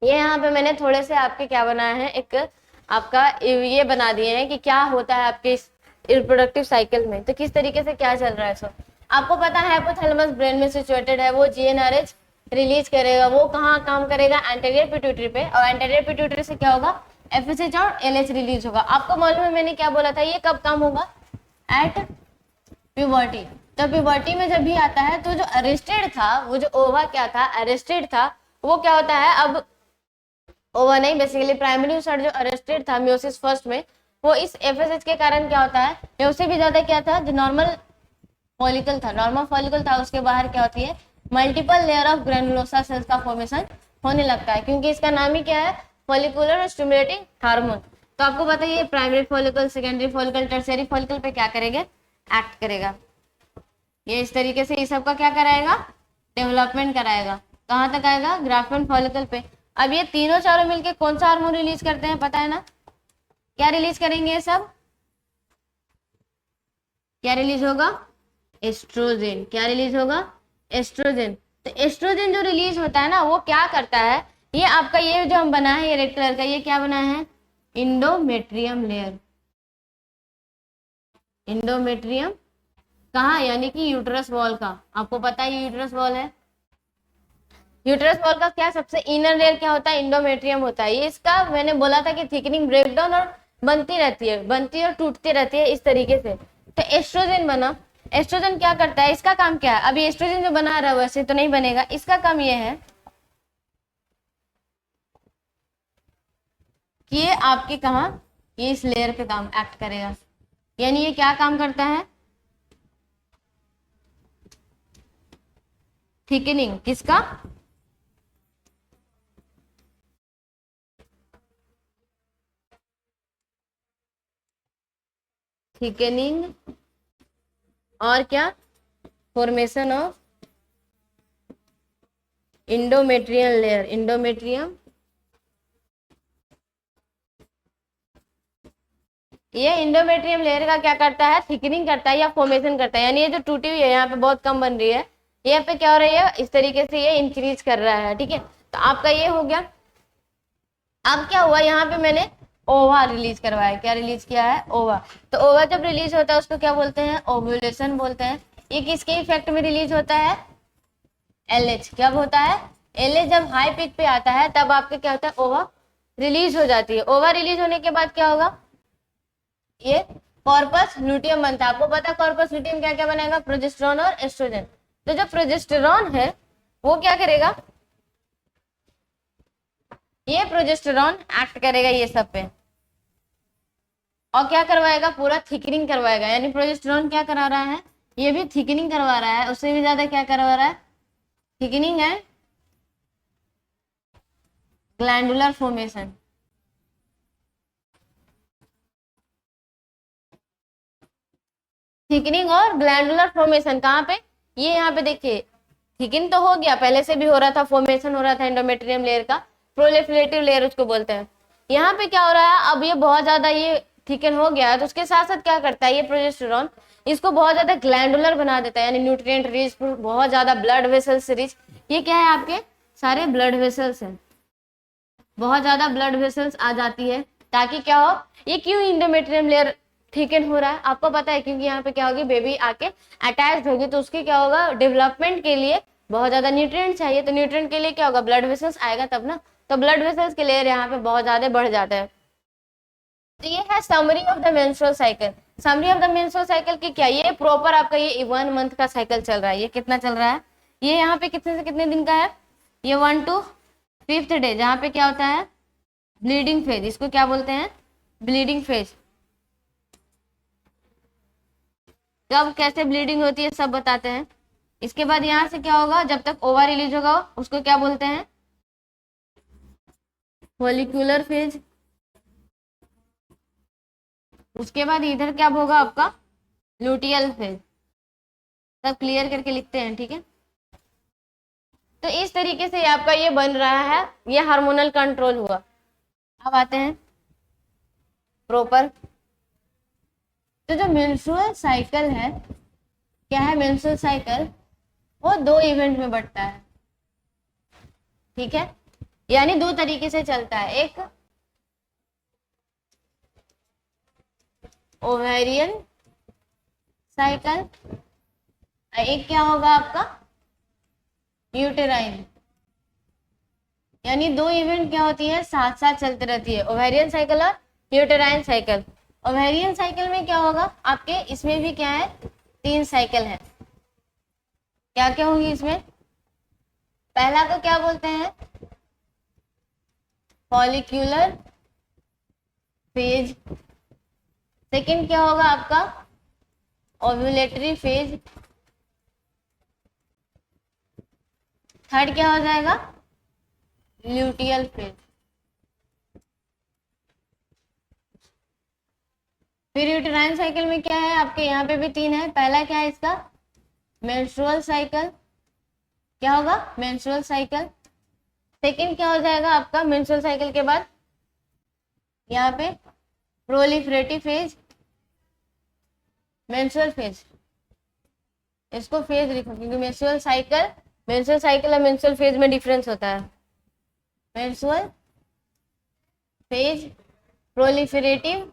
ये यहाँ पे मैंने थोड़े से आपके क्या बनाया है, एक आपका ये बना दिए हैं कि क्या होता है आपके इस रिप्रोडक्टिव साइकिल में, तो किस तरीके से क्या चल रहा है। सो आपको पता है हाइपोथैलेमस ब्रेन में सिचुएटेड है, वो जीएनआरएच रिलीज करेगा। वो कहाँ काम करेगा, एंटीरियर पिट्यूटरी पे, और एंटीरियर पिट्यूटरी से क्या होगा, FSH और LH रिलीज होगा। आपको मालूम है मैंने क्या बोला था, ये कब काम होगा, एट प्यूबर्टी। तो प्यूबर्टी में जब भी आता है तो जो अरेस्टेड था, वो जो ओवा क्या था, अरेस्टेड था, वो क्या होता है, अब ओवा नहीं, बेसिकली प्राइमरी सेट जो अरेस्टेड था मियोसिस फर्स्ट में, वो इस FSH के कारण क्या होता है, या उससे भी ज्यादा क्या था, जो नॉर्मल फॉलिकल था, नॉर्मल फॉलिकल था, उसके बाहर क्या होती है, multiple layer of granulosa cells का फॉर्मेशन होने लगता है, क्योंकि इसका नाम ही क्या है, फॉलिकुलर स्टिमुलेटिंग हार्मोन। तो आपको पता है ये primary follicle, secondary follicle, tertiary follicle पे क्या करेगा, एक्ट करेगा। ये इस तरीके से ये सब का क्या कराएगा, डेवलपमेंट कराएगा। कहाँ तक आएगा, ग्राफ्टन फॉलिकल पे। अब ये तीनों चारों मिलके कौन सा हार्मोन रिलीज करते हैं, पता है ना, क्या रिलीज करेंगे ये सब, क्या रिलीज होगा, एस्ट्रोजन। क्या रिलीज होगा, एस्ट्रोजन। तो एस्ट्रोजन जो रिलीज होता है ना, वो क्या करता है, ये आपका ये जो हम बना है, ये रेड कलर का, ये क्या बना है, इंडोमेट्रियम लेयर। इंडोमेट्रियम कहाँ, यानी कि यूट्रस वॉल का। आपको पता है ये यूट्रस वॉल है, यूट्रस वॉल का क्या सबसे इनर लेयर क्या होता है, इंडोमेट्रियम होता है। ये इसका मैंने बोला था कि थिकनिंग ब्रेकडाउन और बनती रहती है, बनती और टूटती रहती है इस तरीके से। तो एस्ट्रोजन बना, एस्ट्रोजन क्या करता है, इसका काम क्या है, अभी एस्ट्रोजन जो बना रहा है वैसे तो नहीं बनेगा, इसका काम ये है कि ये आपके कहा, ये इस लेयर पे काम एक्ट करेगा। यानी ये क्या काम करता है, थिकनिंग किसका, थिकनिंग और क्या, formation of endometrium layer. Endometrium ये इंडोमेट्रियम लेयर का क्या करता है, थिकनिंग करता है या फॉर्मेशन करता है। यानी ये जो टूटी हुई है यहाँ पे बहुत कम बन रही है, यहाँ पे क्या हो रही है, इस तरीके से ये इंक्रीज कर रहा है, ठीक है। तो आपका ये हो गया। अब क्या हुआ, यहाँ पे मैंने ओवा रिलीज करवाया, क्या रिलीज किया है, ओवा। तो ओवा जब रिलीज होता है उसको क्या बोलते हैं, ओव्यूलेशन बोलते हैं। ये किसके इफेक्ट में रिलीज होता है, LH। कब होता है, LH जब हाई पिक पे आता है तब आपके क्या होता है, ओवा रिलीज हो जाती है। ओवा रिलीज होने के बाद क्या होगा, ये कॉर्पस लुटियम बनता है। आपको पता है कॉर्पस लुटियम क्या क्या बनाएगा, प्रोजेस्टेरॉन और एस्ट्रोजन। तो जो प्रोजेस्टेरॉन है वो क्या करेगा, ये प्रोजेस्टेरॉन एक्ट करेगा ये सब पे, और क्या करवाएगा, पूरा थिकनिंग करवाएगा। यानी प्रोजेस्टेरॉन क्या करा रहा है, ये भी थिकनिंग करवा रहा है, उससे भी ज्यादा क्या करवा रहा है, थिकनिंग है, ग्लैंडुलर फॉर्मेशन। थिकनिंग और ग्लैंडुलर फॉर्मेशन कहाँ पे, ये यहाँ पे देखिए, थिकनिंग तो हो गया, पहले से भी हो रहा था, फॉर्मेशन हो रहा था एंडोमेट्रियम लेयर का, प्रोलिफरेटिव लेयर उसको बोलते हैं। यहाँ पे क्या हो रहा है, अब ये बहुत ज्यादा ये थिकन हो गया है, तो उसके साथ साथ क्या करता है ये प्रोजेस्टेरॉन, इसको बहुत ज्यादा ग्लैंडुलर बना देता है, यानी न्यूट्रिएंट रिच, बहुत ज्यादा ब्लड वेसल्स रिच। ये क्या है, आपके सारे ब्लड वेसल्स हैं, बहुत ज्यादा ब्लड वेसल्स आ जाती है, ताकि क्या हो, ये क्यों इंडोमेट्रियम लेयर थिकन हो रहा है, आपको पता है, क्योंकि यहाँ पे क्या होगी, बेबी आके अटैच होगी, तो उसके क्या होगा, डेवलपमेंट के लिए बहुत ज्यादा न्यूट्रिएंट चाहिए, तो न्यूट्रिएंट के लिए क्या होगा, ब्लड वेसल्स आएगा तब ना, तो ब्लड वेसल्स के लेयर यहाँ पे बहुत ज्यादा बढ़ जाता है। तो ये है summary of the menstrual cycle. Summary of the menstrual cycle की क्या, ये प्रॉपर आपका ये 1 मंथ का साइकिल चल रहा है। ये कितना चल रहा है, ये यहाँ पे कितने से कितने दिन का है, ये 1 to 5th डे, जहाँ पे क्या होता है, ब्लीडिंग फेज, इसको क्या बोलते हैं, ब्लीडिंग फेज। कब कैसे ब्लीडिंग होती है सब बताते हैं। इसके बाद यहाँ से क्या होगा, जब तक ओवा रिलीज होगा उसको क्या बोलते हैं, फॉलिकुलर फेज। उसके बाद इधर क्या होगा आपका, लुटियल फेज। सब क्लियर करके लिखते हैं, ठीक है। तो इस तरीके से आपका ये बन रहा है, ये हार्मोनल कंट्रोल हुआ। अब आते हैं प्रॉपर, तो जो मेंस्ट्रुअल साइकिल है, क्या है मेंस्ट्रुअल साइकिल, वो 2 इवेंट में बढ़ता है, ठीक है, यानी 2 तरीके से चलता है, एक ओवेरियन साइकिल, एक क्या होगा आपका, यूटेराइन। यानी दो इवेंट क्या होती है, साथ साथ चलती रहती है, ओवेरियन साइकिल और यूटेराइन साइकिल। ओवेरियन साइकिल में क्या होगा आपके, इसमें भी क्या है, 3 साइकिल है। क्या क्या होंगी इसमें, पहला को क्या बोलते हैं, फॉलिक्यूलर फेज। सेकंड क्या होगा आपका, ओव्यूलेटरी फेज। थर्ड क्या हो जाएगा, ल्यूटियल फेज। फिर यूटेराइन साइकिल में क्या है आपके, यहाँ पे भी 3 है। पहला क्या है इसका, मेंस्ट्रुअल साइकिल। क्या होगा, मेंस्ट्रुअल साइकिल। सेकंड क्या हो जाएगा आपका, मेंस्ट्रुअल साइकिल के बाद यहाँ पे प्रोलिफरेटिव फेज, मेंस्ट्रुअल फेज। इसको फेज लिखो क्योंकि मेंस्ट्रुअल साइकिल और मेंस्ट्रुअल फेज में डिफरेंस होता है। मेंस्ट्रुअल फेज, प्रोलिफरेटिव,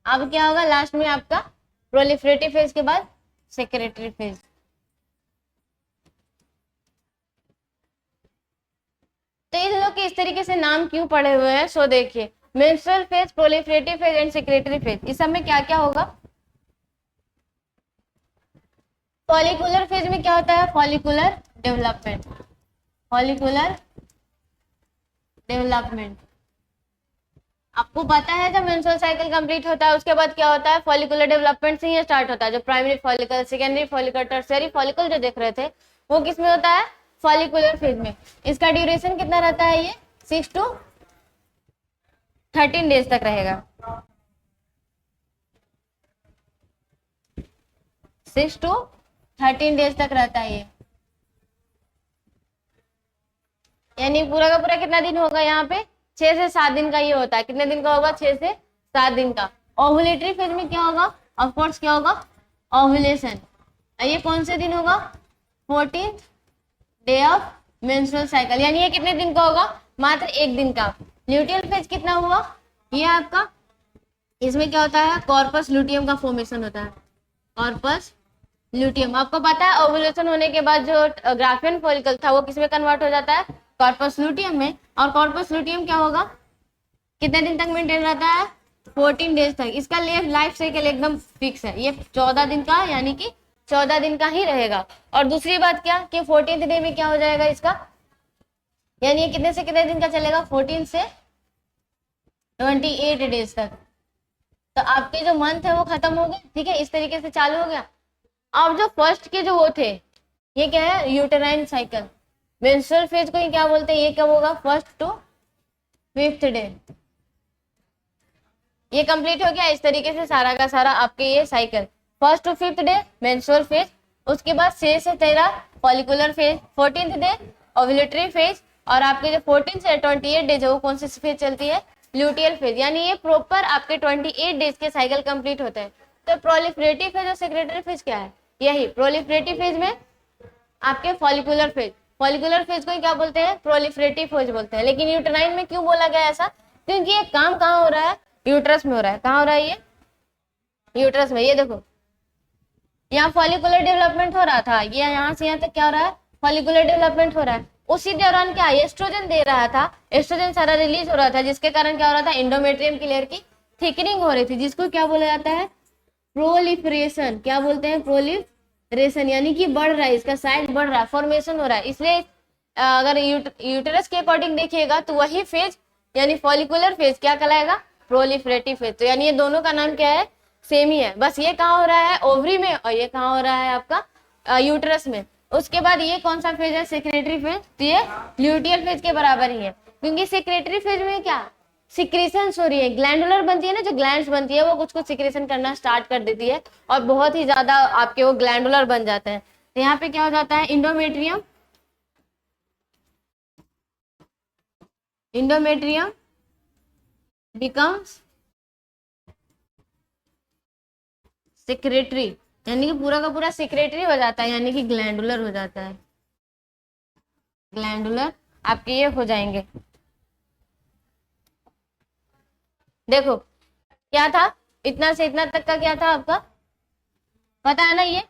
अब क्या होगा लास्ट में आपका, प्रोलिफरेटिव फेज के बाद सेक्रेटरी फेज। तो इन लोग के इस तरीके से नाम क्यों पड़े हुए हैं, सो देखिए, menstrual phase, proliferative phase and secretary phase, इस सब में क्या क्या होगा। फॉलिकुलर फेज में क्या होता है, फॉलिकुलर डेवलपमेंट, फॉलिकुलर डेवलपमेंट। आपको पता है जब मेंस्ट्रुअल साइकिल कंप्लीट होता है उसके बाद क्या होता है, फॉलिकुलर डेवलपमेंट से ही स्टार्ट होता है। जो primary follicle, secondary follicle, tertiary follicle जो देख रहे थे वो किस में होता है, फॉलिकुलर फेज में। इसका ड्यूरेशन कितना रहता है, ये 6 to 13 डेज तक रहेगा, 6 to 13 डेज तक रहता है ये। यानी पूरा का पूरा कितना दिन होगा यहाँ पे, 6 से 7 दिन का ये होता है। कितने दिन का होगा, 6 से 7 दिन का। ओव्यूलेटरी फेज में क्या होगा, ऑफ कोर्स क्या होगा, ओव्यूलेशन। ये कौन से दिन होगा, 14th day of menstrual cycle, यानी ये कितने दिन का होगा, मात्र 1 दिन का। ल्यूटियल फेज कितना हुआ, ये आपका, इसमें क्या होता है, कॉर्पस लुटियम का फॉर्मेशन होता है, कॉर्पस ल्यूटियम। आपको पता है ओव्यूलेशन होने के बाद जो ग्राफियन फॉलिकल था वो किसमें कन्वर्ट हो जाता है, कॉर्पस लुटियम में। और कॉर्पस लुटियम क्या होगा, कितने दिन तक मेंटेन रहता है, 14 डेज तक। इसका लाइफ साइकिल एकदम फिक्स है, ये 14 दिन का, यानी कि 14 दिन का ही रहेगा। और दूसरी बात क्या कि 14th डे में क्या हो जाएगा इसका, यानी ये कितने से कितने दिन का चलेगा, 14 से 28 डेज तक। तो आपके जो मंथ है वो खत्म हो गए, ठीक है, इस तरीके से चालू हो गया। अब जो फर्स्ट के जो वो थे, ये क्या है, यूटेराइन साइकिल। मेंस्ट्रुअल फेज को ही क्या बोलते हैं, ये कब होगा, 1st to 5th डे। ये कंप्लीट हो गया इस तरीके से सारा का सारा आपके ये cycle. 1st to 5th day menstrual phase, उसके बाद 6 से 13 follicular phase, 14th day ovulatory phase, और आपके जो 14 से 28 डेज है वो कौन सी फेज चलती है, ल्यूटियल फेज। यानी ये प्रॉपर आपके 28 डेज के साइकिल कंप्लीट होते हैं। तो प्रोलिफरेटिव फेज और सेक्रेटरी फेज क्या है, यही प्रोलिफरेटिव फेज में आपके फॉलिकुलर फेज, फॉलिकुलर फेज को क्या बोलते हैं, प्रोलिफरेटिव फेज बोलते हैं। लेकिन यूटेराइन में क्यों बोला गया ऐसा, क्योंकि ये काम कहाँ हो रहा है, यूट्रस में हो रहा है। कहाँ हो रहा है ये, यूट्रस में। ये देखो यहाँ फॉलिकुलर डेवलपमेंट हो रहा था, ये यहाँ से यहाँ तक क्या हो रहा है, फॉलिकुलर डेवलपमेंट हो रहा है। उसी दौरान क्या एस्ट्रोजन दे रहा था, एस्ट्रोजन सारा रिलीज हो रहा था, जिसके कारण क्या हो रहा था, एंडोमेट्रियम की लेयर की थिकनिंग हो रही थी, जिसको क्या बोला जाता है, प्रोलिफरेशन। क्या बोलते हैं, प्रोलिफरेशन, यानी कि बढ़ रहा है, इसका साइज बढ़ रहा है, फॉर्मेशन हो रहा है। इसलिए अगर यूटेरस के अकॉर्डिंग देखिएगा तो वही फेज यानी फॉलिकुलर फेज क्या कहलाएगा, प्रोलिफरेटिव फेज। तो यानी ये दोनों का नाम क्या है, सेम ही है, बस ये कहाँ हो रहा है, ओवरी में, और ये कहाँ हो रहा है आपका यूटेरस में। उसके बाद ये कौन सा फेज है, सेक्रेटरी फेज। तो ये ल्यूटियल फेज के बराबर ही है, क्योंकि सेक्रेटरी फेज में क्या सिक्रेशन हो रही है, ग्लैंडुलर बनती है ना, जो ग्लैंड्स बनती है वो कुछ कुछ सिक्रेशन करना स्टार्ट कर देती है और बहुत ही ज्यादा आपके वो ग्लैंडुलर बन जाते हैं। तो यहाँ पे क्या हो जाता है, इंडोमेट्रियम, इंडोमेट्रियम बिकम्स सेक्रेटरी, यानी कि पूरा का पूरा सेक्रेटरी हो जाता है, यानी कि ग्लैंडुलर हो जाता है, ग्लैंडुलर आपके ये हो जाएंगे। देखो क्या था, इतना से इतना तक का क्या था आपका, पता है ना, ये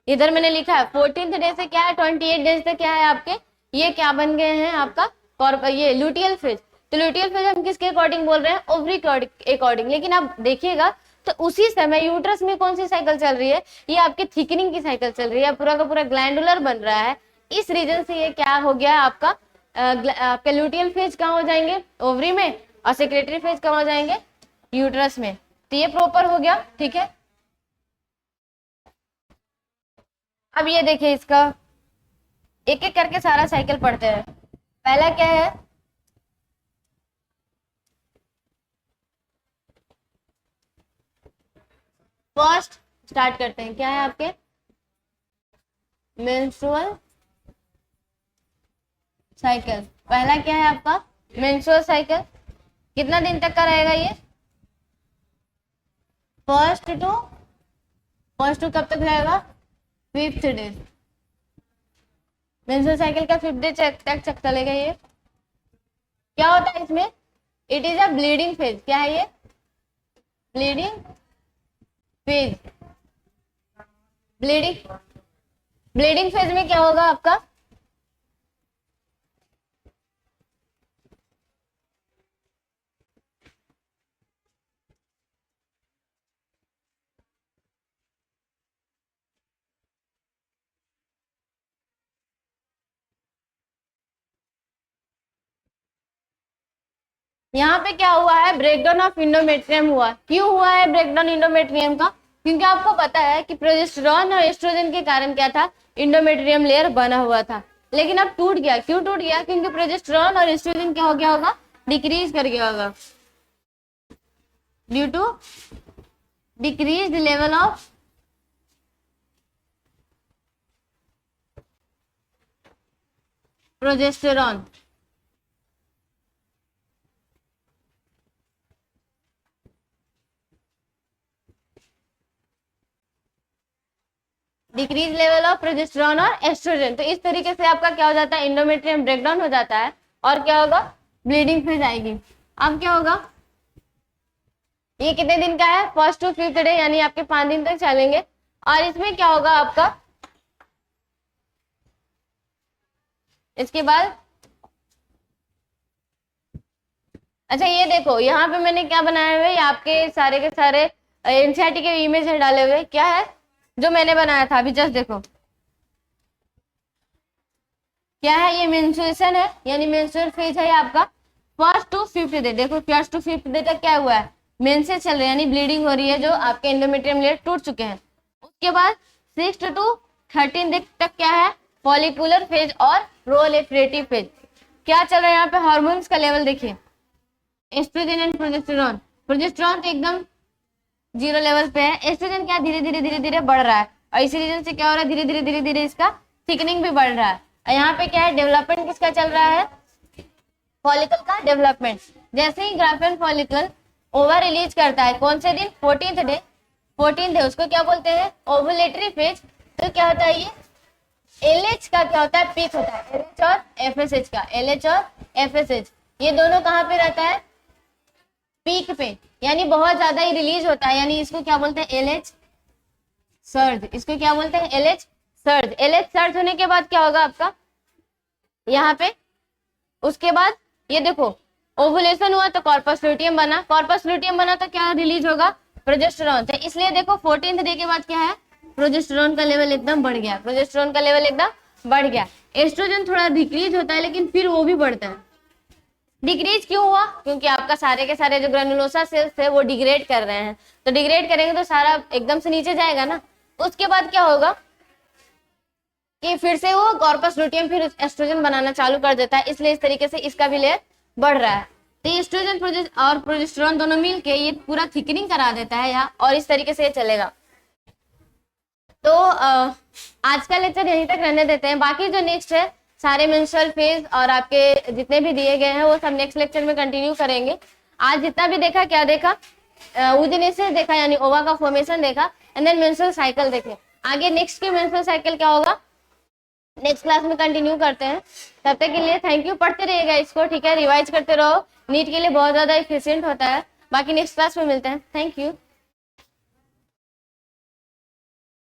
इधर मैंने लिखा है 14th डे से क्या है 28 डेज तक क्या है आपके, ये क्या बन गए हैं आपका ये लुटियल फेज। तो लुटियल फेज हम किसके अकॉर्डिंग बोल रहे हैं, ओवरी के अकॉर्डिंग। लेकिन आप देखिएगा तो उसी समय यूट्रस में कौन सी साइकिल चल रही है, ये आपके थिकनिंग की साइकिल चल रही है, पूरा का पूरा ग्लैंडुलर बन रहा है। इस रीजन से ये क्या हो गया आपका आपके लुटियल फेज कहाँ हो जाएंगे, ओवरी में, और सेक्रेटरी फेज कहाँ हो जाएंगे, यूट्रस में। तो ये प्रॉपर हो गया, ठीक है। अब ये देखिए इसका एक एक करके सारा साइकिल पढ़ते हैं। पहला क्या है, फर्स्ट स्टार्ट करते हैं, क्या है आपके मेंस्ट्रुअल साइकिल। पहला क्या है आपका मेंस्ट्रुअल साइकिल, कितना दिन तक का रहेगा ये, फर्स्ट टू कब तक रहेगा, 5th डे। मेंस्ट्रुअल साइकिल का 5th डे तक चलेगा ये। क्या होता है इसमें, it is a bleeding phase. क्या है ये, ब्लीडिंग फेज। ब्लीडिंग फेज में क्या होगा आपका, यहाँ पे क्या हुआ है, ब्रेकडाउन ऑफ इंडोमेट्रियम हुआ। क्यों हुआ है ब्रेकडाउन इंडोमेट्रियम का, क्योंकि आपको पता है कि प्रोजेस्टेरॉन और एस्ट्रोजन के कारण क्या था, इंडोमेट्रियम लेयर बना हुआ था। लेकिन अब टूट गया। क्यों टूट गया, क्योंकि प्रोजेस्टेरॉन और एस्ट्रोजन क्या हो गया होगा, डिक्रीज कर गया होगा, due to decrease level of progesterone. Decrease level of progesterone और एस्ट्रोजन। तो इस तरीके से आपका क्या हो जाता है, इंडोमेट्रियम ब्रेकडाउन हो जाता है और क्या होगा, ब्लीडिंग फेज आएगी। अब क्या होगा, ये कितने दिन का है, 1st to 5th डे, यानी आपके 5 दिन तक चलेंगे। और इसमें क्या होगा आपका, इसके बाद अच्छा ये देखो यहाँ पे मैंने क्या बनाया हुआ है, आपके सारे के सारे एनसीईआरटी के इमेज डाले हुए। क्या है जो मैंने बनाया था अभी, जस्ट देखो क्या है, ये मेंस्ट्रुएशन है, यानी मेंस्ट्रुअल फेज है आपका 1st to 5th डे। देखो 1st to 5th डे तक क्या हुआ है, मेंसेस चल रहे हैं, यानी ब्लीडिंग हो रही है, जो आपके एंडोमेट्रियम लेयर टूट चुके हैं। उसके बाद 6th to 13th डे तक क्या है, फॉलिकुलर फेज और प्रोलिफरेटिव फेज। क्या चल रहा है यहाँ पे, हार्मोन्स का लेवल देखिए, एस्ट्रोजन एंड प्रोजेस्टेरॉन। प्रोजेस्टेरॉन तो एकदम 0 लेवल पे है, एस्ट्रोजन क्या धीरे धीरे बढ़ रहा है, और इसी रीजन से क्या हो रहा है, धीरे धीरे इसका थिकनिंग भी बढ़ रहा है। और यहाँ पे क्या है, डेवलपमेंट किसका चल रहा है, फॉलिकल का डेवलपमेंट। जैसे ही ग्राफेन फॉलिकल ओवर रिलीज करता है, कौन से दिन, 14th डे, 14th डे उसको क्या बोलते हैं, ओवुलेटरी फेज। तो क्या होता है, ये एलएच का क्या होता है, पीक होता है, एलएच और एफएसएच का, एलएच और एफएसएच ये दोनों कहाँ पे रहता है, पीक पे, यानी बहुत ज्यादा ही रिलीज होता है, यानी इसको क्या बोलते हैं, एलएच सर्ज। इसको क्या बोलते हैं, एलएच सर्ज। एलएच सर्ज होने के बाद क्या होगा आपका यहाँ पे, उसके बाद ये देखो ओवुलेशन हुआ तो कॉर्पस लुटियम बना, कॉर्पस लुटियम बना तो क्या रिलीज होगा, प्रोजेस्टेरॉन। तो इसलिए देखो 14th डे के बाद क्या है, प्रोजेस्टेरॉन का लेवल एकदम बढ़ गया, प्रोजेस्टेरॉन का लेवल एकदम बढ़ गया। एस्ट्रोजन थोड़ा डिक्रीज होता है, लेकिन फिर वो भी बढ़ता है। डिक्रीज क्यों हुआ, क्योंकि आपका सारे के सारे जो ग्रेनुलोसा सेल्स है वो डिग्रेड कर रहे हैं, तो डिग्रेड करेंगे तो सारा एकदम से नीचे जाएगा ना। उसके बाद क्या होगा कि फिर से वो कॉर्पस लुटियम फिर एस्ट्रोजन बनाना चालू कर देता है, इसलिए इस तरीके से इसका भी लेयर बढ़ रहा है। तो एस्ट्रोजन और प्रोजेस्टेरॉन दोनों मिलके ये पूरा थिकनिंग करा देता है यहाँ, और इस तरीके से ये चलेगा। तो आज का लेक्चर यहीं तक रहने देते हैं, बाकी जो नेक्स्ट है सारे मेंस्ट्रुअल फेज और आपके जितने भी दिए गए हैं वो सब नेक्स्ट लेक्चर में कंटिन्यू करेंगे। आज जितना भी देखा, क्या देखा, oogenesis देखा, यानी ओवा का फॉर्मेशन देखा, एंड देन मेंस्ट्रुअल साइकिल देखे। आगे नेक्स्ट की मेंस्ट्रुअल साइकिल क्या होगा नेक्स्ट क्लास में कंटिन्यू करते हैं। तब तक के लिए थैंक यू, पढ़ते रहिएगा इसको, ठीक है, रिवाइज करते रहो, नीट के लिए बहुत ज्यादा एफिशिएंट होता है। बाकी नेक्स्ट क्लास में मिलते हैं, थैंक यू।